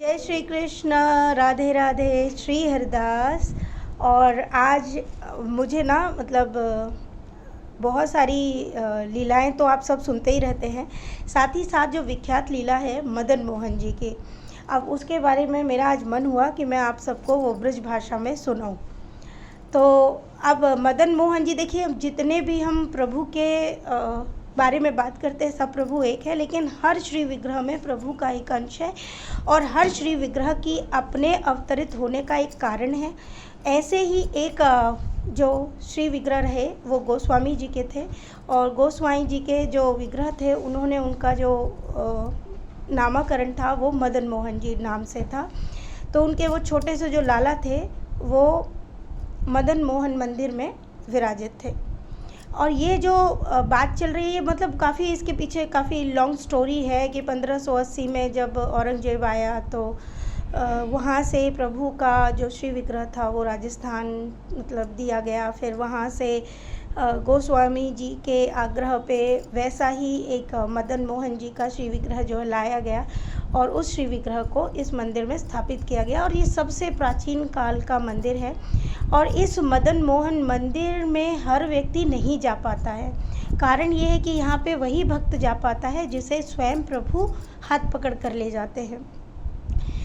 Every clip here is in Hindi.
जय श्री कृष्ण। राधे राधे। श्री हरिदास। और आज मुझे ना बहुत सारी लीलाएं तो आप सब सुनते ही रहते हैं। साथ ही साथ जो विख्यात लीला है मदन मोहन जी की, अब उसके बारे में मेरा आज मन हुआ कि मैं आप सबको वो ब्रज भाषा में सुनाऊं। तो अब मदन मोहन जी देखिए, जितने भी हम प्रभु के बारे में बात करते हैं सब प्रभु एक है, लेकिन हर श्री विग्रह में प्रभु का एक अंश है और हर श्री विग्रह की अपने अवतरित होने का एक कारण है। ऐसे ही एक जो श्री विग्रह रहे वो गोस्वामी जी के थे, और गोस्वामी जी के जो विग्रह थे उन्होंने उनका जो नामकरण था वो मदन मोहन जी नाम से था। तो उनके वो छोटे से जो लाला थे वो मदन मोहन मंदिर में विराजित थे। और ये जो बात चल रही है, मतलब काफ़ी इसके पीछे काफ़ी लॉन्ग स्टोरी है कि 1580 में जब औरंगजेब आया तो वहाँ से प्रभु का जो श्री विग्रह था वो राजस्थान दिया गया। फिर वहाँ से गोस्वामी जी के आग्रह पे वैसा ही एक मदन मोहन जी का श्री विग्रह जो है लाया गया और उस श्री विग्रह को इस मंदिर में स्थापित किया गया। और ये सबसे प्राचीन काल का मंदिर है और इस मदन मोहन मंदिर में हर व्यक्ति नहीं जा पाता है। कारण ये है कि यहाँ पे वही भक्त जा पाता है जिसे स्वयं प्रभु हाथ पकड़ कर ले जाते हैं।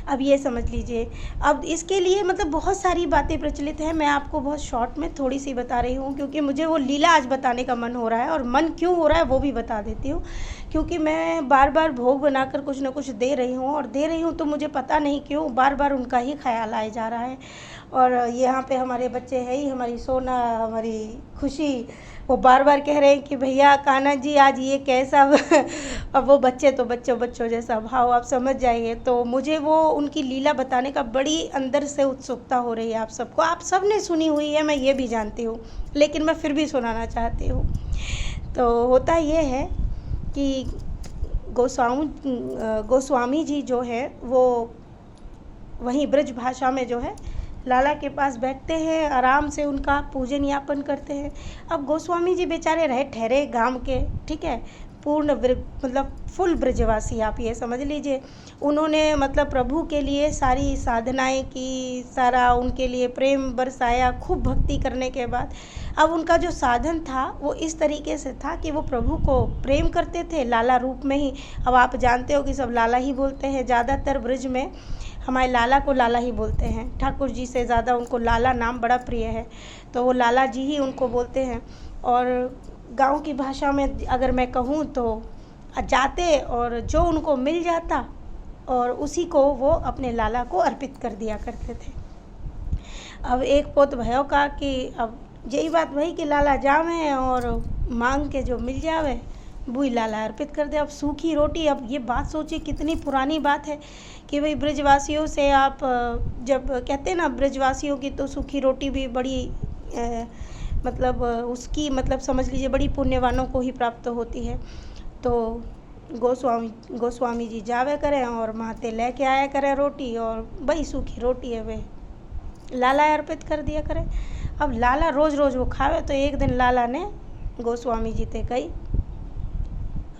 अब ये समझ लीजिए, अब इसके लिए बहुत सारी बातें प्रचलित हैं। मैं आपको बहुत शॉर्ट में थोड़ी सी बता रही हूँ क्योंकि मुझे वो लीला आज बताने का मन हो रहा है, और मन क्यों हो रहा है वो भी बता देती हूँ। क्योंकि मैं बार बार भोग बनाकर कुछ ना कुछ दे रही हूँ, और दे रही हूँ तो मुझे पता नहीं क्यों बार बार उनका ही ख्याल आए जा रहा है। और यहाँ पे हमारे बच्चे हैं ही, हमारी सोना, हमारी खुशी, वो बार बार कह रहे हैं कि भैया कान्हा जी आज ये कैसा अब वो बच्चे तो बच्चों जैसा भाव, आप समझ जाइए। तो मुझे वो उनकी लीला बताने का बड़ी अंदर से उत्सुकता हो रही है। आप सबको, आप सब ने सुनी हुई है, मैं ये भी जानती हूँ, लेकिन मैं फिर भी सुनाना चाहती हूँ। तो होता ये है कि गोस्वामी जी जो है वो वहीं ब्रज भाषा में जो है लाला के पास बैठते हैं, आराम से उनका पूजन यापन करते हैं। अब गोस्वामी जी बेचारे रहे ठहरे गांव के, ठीक है, पूर्ण फुल ब्रजवासी, आप ये समझ लीजिए। उन्होंने प्रभु के लिए सारी साधनाएं की, सारा उनके लिए प्रेम बरसाया। खूब भक्ति करने के बाद अब उनका जो साधन था वो इस तरीके से था कि वो प्रभु को प्रेम करते थे लाला रूप में ही। अब आप जानते हो कि सब लाला ही बोलते हैं, ज़्यादातर ब्रज में हमारे लाला को लाला ही बोलते हैं। ठाकुर जी से ज़्यादा उनको लाला नाम बड़ा प्रिय है, तो वो लाला जी ही उनको बोलते हैं। और गांव की भाषा में अगर मैं कहूँ तो जाते और जो उनको मिल जाता और उसी को वो अपने लाला को अर्पित कर दिया करते थे। अब एक पोत भयो का कि अब यही बात वही कि लाला जावे और मांग के जो मिल जावे वही लाला अर्पित कर दे। अब सूखी रोटी, अब ये बात सोचिए कितनी पुरानी बात है कि भाई ब्रजवासियों से आप जब कहते हैं ना ब्रजवासियों की, तो सूखी रोटी भी बड़ी उसकी समझ लीजिए बड़ी पुण्यवानों को ही प्राप्त होती है। तो गोस्वामी जी जावे करें और माते लेके आया करें रोटी, और वही सूखी रोटी है वे लाला अर्पित कर दिया करें। अब लाला रोज़ रोज़ वो खावे, तो एक दिन लाला ने गोस्वामी जी ते कही,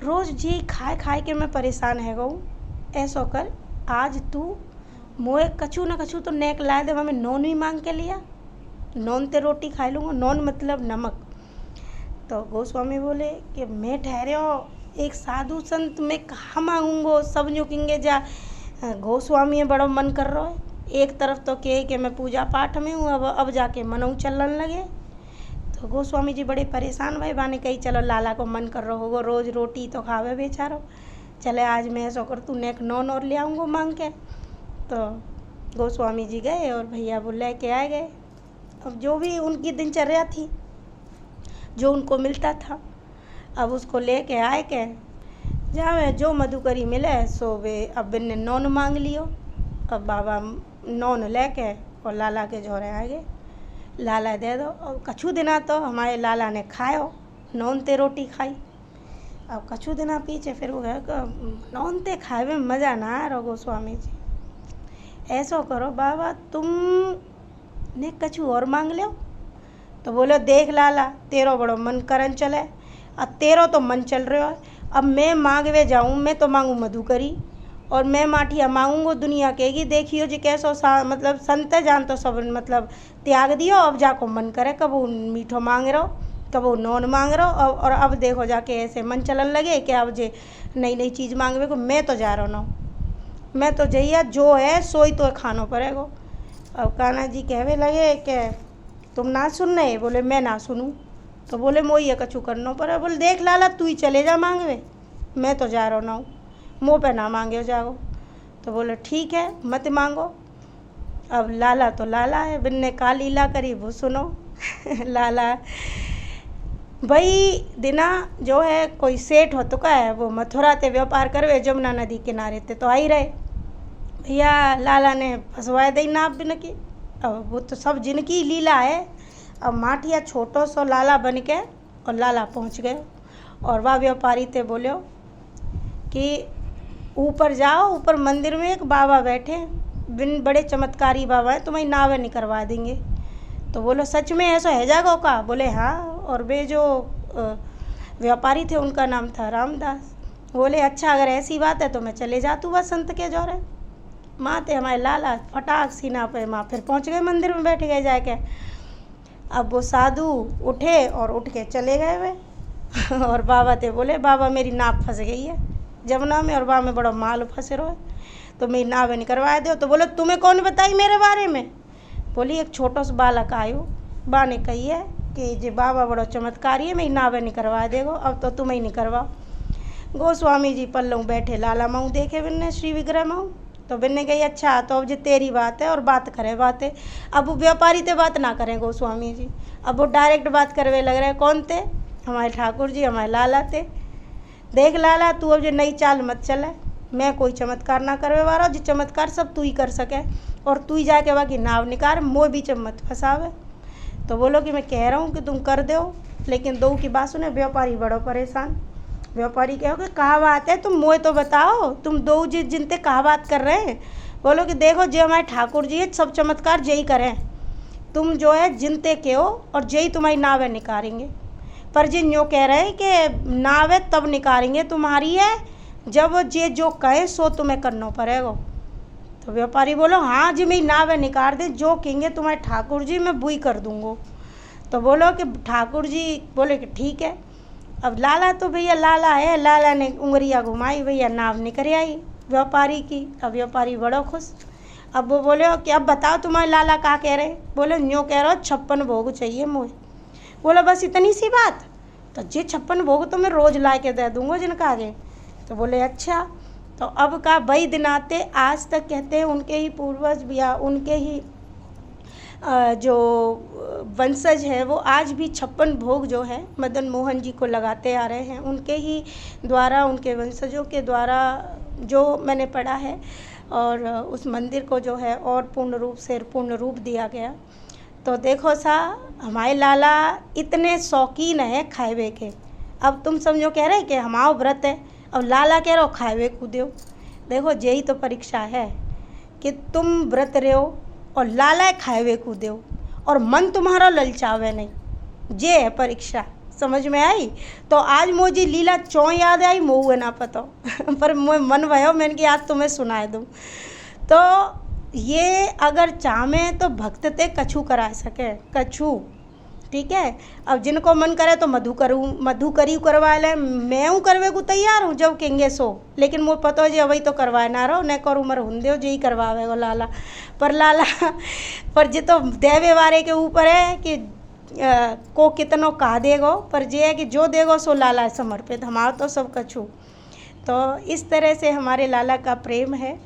रोज़ जी खाए के मैं परेशान है गऊ, ऐसा कर आज तू मोए कछु न कछु तो नेक लाए दे, हमें नॉन भी मांग के लिया, नॉन ते रोटी खा लूँगा, नॉन मतलब नमक। तो गोस्वामी बोले कि मैं ठहरे हो एक साधु संत में कहाँ मांगूंगो, सब झुकेंगे जा। गोस्वामी बड़ा मन कर रहा है, एक तरफ तो कहे कि मैं पूजा पाठ में हूँ, अब जाके मनऊ चलने लगे। तो गोस्वामी जी बड़े परेशान भाई बाने कही चलो लाला को मन कर रहा होगा, रोज़ रोटी तो खावे बेचारो, चले आज मैं ऐसा कर तू नेक नॉन और ले आऊँगो मांग के। तो गोस्वामी जी गए और भैया वो लेके आ गए। अब जो भी उनकी दिनचर्या थी, जो उनको मिलता था, अब उसको लेके आए के जावे जो मधुकरी मिले सो वे अब ने नॉन मांग लियो। अब बाबा नॉन लेके और लाला के जोरे आ गए, लाला दे दो। और कछु दिना तो हमारे लाला ने खायो, नॉन ते रोटी खाई। अब कछु दिना पीछे फिर वो नॉन ते खाए में मज़ा ना आ रहा। गोस्वामी जी ऐसा करो बाबा तुम ने कछु और मांग लो। तो बोलो देख लाला तेरो बड़ो मन करन चले, अब तेरो तो मन चल रहा है, अब मैं मांगवे जाऊँ, मैं तो मांगू मधुकरी और मैं माठिया मांगूंगो, दुनिया कहेगी देखियो जी कैसो मतलब संत है, जान तो सब मतलब त्याग दियो, अब जाको मन करे कबू मीठो मांग रहो, कबू नॉन मांग रहो, और अब देखो जाके ऐसे मन चलन लगे कि अब जे नई नई चीज़ मांगवे को। मैं तो जा रहा ना, मैं तो जइया जो है सोई तो खानो पड़ेगा। अब कान्हा जी कहवे लगे कि तुम ना सुन रहे? बोले मैं ना सुनूं। तो बोले मोई ये कछु करना पड़े। बोले देख लाला तू ही चले जा मांगवे, मैं तो जा रहा ना हूँ, मुँह पे ना मांगे जाओ। तो बोले ठीक है मत मांगो। अब लाला तो लाला है, बिन्ने का लीला करी वो सुनो। लाला भाई दिना जो है कोई सेठ हो तो का है, वो मथुरा ते व्यापार करवे, जमुना नदी किनारे ते तो आई रहे भैया। लाला ने फंसवाए दई नाप बिन की। अब वो तो सब जिनकी लीला है। अब माठिया छोटो सो लाला बन के और लाला पहुंच गए, और वह व्यापारी ते बोलो कि ऊपर जाओ, ऊपर मंदिर में एक बाबा बैठे, बिन बड़े चमत्कारी बाबा हैं, तुम्हें नावे नहीं करवा देंगे। तो बोलो सच में ऐसा है जागो का? बोले हाँ। और वे जो व्यापारी थे उनका नाम था रामदास। बोले अच्छा अगर ऐसी बात है तो मैं चले जातू बस संत के जोरे। माँ ते हमारे लाला फटाक सीना पे माँ फिर पहुँच गए मंदिर में, बैठ गए जाके। अब वो साधु उठे और उठ के चले गए वे। और बाबा ते बोले बाबा मेरी नाव फंस गई है जमुना में, और वहाँ में बड़ा माल फंसे रहो, तो मेरी नाव नहीं करवा दो। तो बोले तुम्हें कौन बताई मेरे बारे में? बोली एक छोटा सा बालक आयो, बा ने कही है कि जे बाबा बड़ो चमत्कारी है, मेरी नावे नहीं करवा देगो, अब तो तुम्हें नहीं करवाओ। गोस्वामी जी पल्लू बैठे, लाला माऊ देखे बिन्ने श्री विग्रह माऊ। तो बिन्ने कही अच्छा तो अब जे तेरी बात है और बात करे बातें। अब वो व्यापारी ते बात ना करें गोस्वामी जी, अब वो डायरेक्ट बात करवे लग रहे। कौन थे? हमारे ठाकुर जी, हमारे लाला थे। देख लाला तू अब जो नई चाल मत चले, मैं कोई चमत्कार ना करवे वाला, जो चमत्कार सब तू ही कर सके, और तू ही जाके बाकी नाव निकाल, मोह बीच में मत फंसावे। तो बोलो कि मैं कह रहा हूँ कि तुम कर दो, लेकिन दो की बात सुने। व्यापारी बड़ो परेशान। व्यापारी कहो कि कहा बात है, तुम मोह तो बताओ, तुम दो जिनते कहा बात कर रहे हैं। बोलो कि देखो जो हमारे ठाकुर जी है सब चमत्कार जय करें, तुम जो है जिनते के हो और जय तुम्हारी नाव है निकालेंगे, पर जिन यो कह रहे हैं कि नाव है तब निकालेंगे तुम्हारी है, जब जे जो कहे सो तुम्हें करना पड़ेगा। तो व्यापारी बोलो हाँ जी मेरी नाव है निकाल दे, जो कहेंगे तुम्हारे ठाकुर जी मैं बुई कर दूँगो। तो बोलो कि ठाकुर जी बोले कि ठीक है। अब लाला तो भैया लाला है, लाला ने उंगलियाँ घुमाई, भैया नाव निकल आई व्यापारी की। अब व्यापारी बड़ा खुश। अब वो बोले कि अब बताओ तुम्हारे लाला क्या कह रहे? बोले न्यों कह रहा हो 56 भोग चाहिए मुझे। बोला बस इतनी सी बात? तो जी 56 भोग तो मैं रोज़ ला के दे दूँगा जिनका आगे। तो बोले अच्छा। तो अब का वही दिन आते आज तक कहते हैं उनके ही पूर्वज या उनके ही जो वंशज है वो आज भी 56 भोग जो है मदन मोहन जी को लगाते आ रहे हैं। उनके ही द्वारा, उनके वंशजों के द्वारा जो मैंने पढ़ा है, और उस मंदिर को जो है और पूर्ण रूप दिया गया। तो देखो सा हमारे लाला इतने शौकीन है खाएवे के। अब तुम समझो कह रहे कि हमारा व्रत है, अब लाला कह रहे हो खाएवे कूदो। देखो यही तो परीक्षा है कि तुम व्रत रहे हो और लाला खाएवे कूदो और मन तुम्हारा ललचावे नहीं, ये है परीक्षा। समझ में आई? तो आज मुझे लीला चौ याद आई, मुँह ना पता पर मुझे मन भयो मैंने कि आज तुम्हें सुनाए दूँ। तो ये अगर चाहें तो भक्त ते कछु करा सके, कछु। ठीक है। अब जिनको मन करे तो मधुकरी करवा ले, मैं हूँ करवे को तैयार हूँ जब कहेंगे सो, लेकिन मुझे पता है जी अभी तो करवाए ना रहो, न करूँ मर हुंदे जी करवावे गो लाला। पर लाला पर जी तो देवे वारे के ऊपर है कि को कितनो कहा देगो, पर जे है कि जो देगो सो लाला समर्पित, हमारा तो सब कछु। तो इस तरह से हमारे लाला का प्रेम है।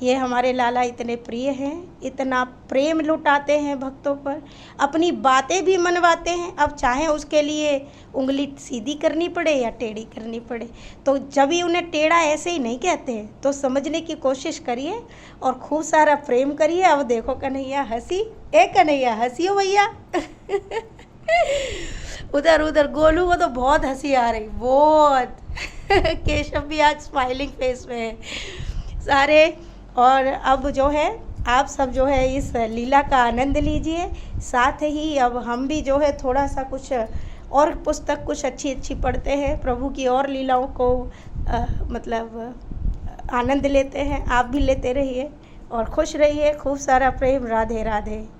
ये हमारे लाला इतने प्रिय हैं, इतना प्रेम लुटाते हैं भक्तों पर, अपनी बातें भी मनवाते हैं। अब चाहे उसके लिए उंगली सीधी करनी पड़े या टेढ़ी करनी पड़े, तो जब भी उन्हें टेढ़ा ऐसे ही नहीं कहते हैं, तो समझने की कोशिश करिए और खूब सारा प्रेम करिए। अब देखो कन्हैया हंसी, कन्हैया हंसी हो भैया उधर उधर गोलू को तो बहुत हंसी आ रही, बहुत केशव भी आज स्माइलिंग फेस में है सारे। और अब जो है आप सब जो है इस लीला का आनंद लीजिए। साथ ही अब हम भी जो है थोड़ा सा कुछ और पुस्तक कुछ अच्छी अच्छी पढ़ते हैं, प्रभु की और लीलाओं को मतलब आनंद लेते हैं। आप भी लेते रहिए और खुश रहिए। खूब सारा प्रेम। राधे राधे।